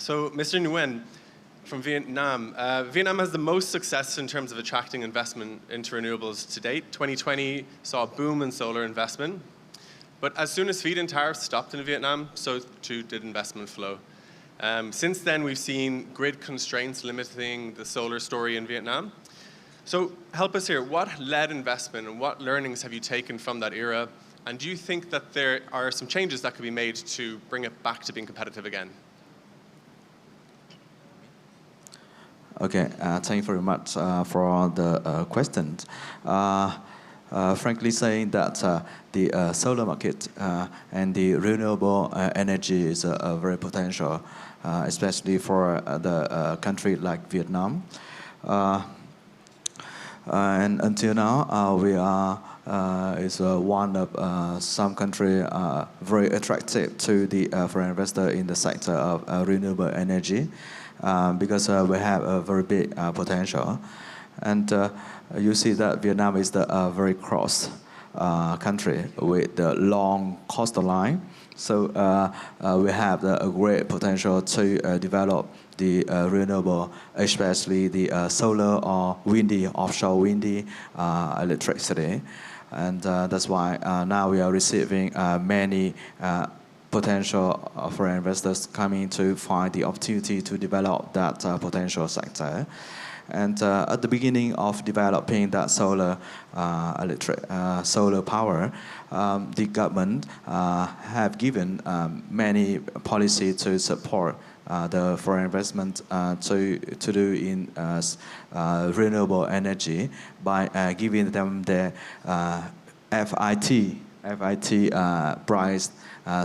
So, Mr. Nguyen, from Vietnam. Vietnam has the most success in terms of attracting investment into renewables to date. 2020 saw a boom in solar investment. But as soon as feed-in tariffs stopped in Vietnam, so too did investment flow. Since then, we've seen grid constraints limiting the solar story in Vietnam. So help us here. What led investment and what learnings have you taken from that era? And do you think that there are some changes that could be made to bring it back to being competitive again? Okay, thank you very much for the questions. Frankly saying that the solar market and the renewable energy is very potential, especially for the country like Vietnam. And until now, we are is one of some country very attractive to the foreign investor in the sector of renewable energy. Because we have a very big potential. And you see that Vietnam is the very cross country with the long coastline. So we have a great potential to develop the renewable, especially the solar or windy, offshore windy electricity. And that's why now we are receiving many potential foreign investors coming to find the opportunity to develop that potential sector. And at the beginning of developing that solar power, the government have given many policies to support the foreign investment to do in renewable energy by giving them the FIT price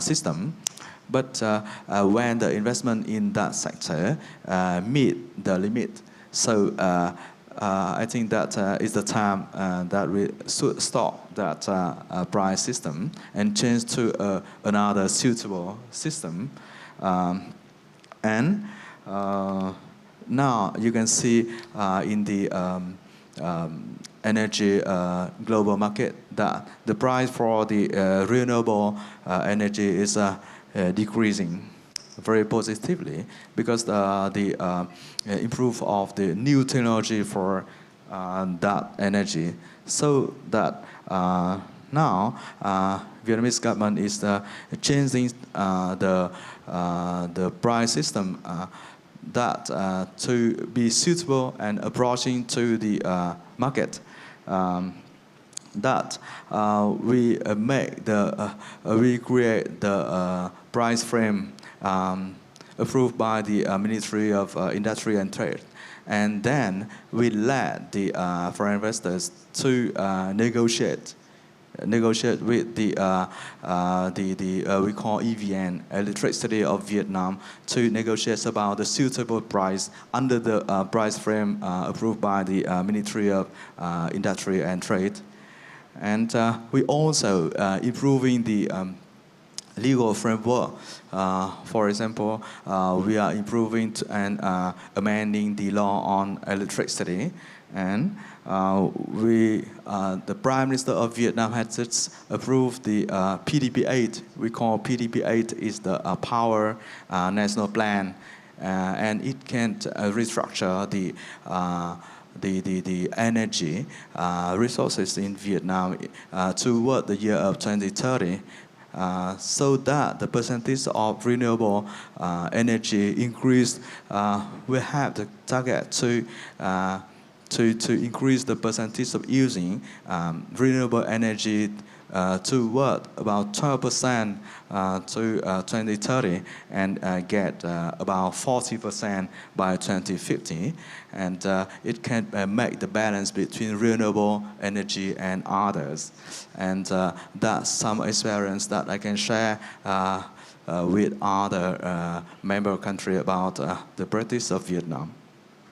system. But when the investment in that sector meet the limit, so I think that is the time that we should stop that price system and change to another suitable system. And now you can see in the energy global market that the price for the renewable energy is decreasing very positively because the improve of the new technology for that energy. So that now Vietnamese government is changing the price system that to be suitable and approaching to the market. That we make the we create the price frame approved by the Ministry of Industry and Trade, and then we let the foreign investors to negotiate with the we call EVN, Electricity of Vietnam, to negotiate about the suitable price under the price frame approved by the Ministry of Industry and Trade. And we also improving the legal framework. For example, we are improving and amending the law on electricity. And the Prime Minister of Vietnam has just approved the PDP-8. We call PDP-8 is the Power National Plan, and it can restructure the energy resources in Vietnam toward the year of 2030. So that the percentage of renewable energy increase, we have the target to increase the percentage of using renewable energy toward about 12% to 2030 and get about 40% by 2050. And it can make the balance between renewable energy and others. And that's some experience that I can share with other member countries about the practice of Vietnam.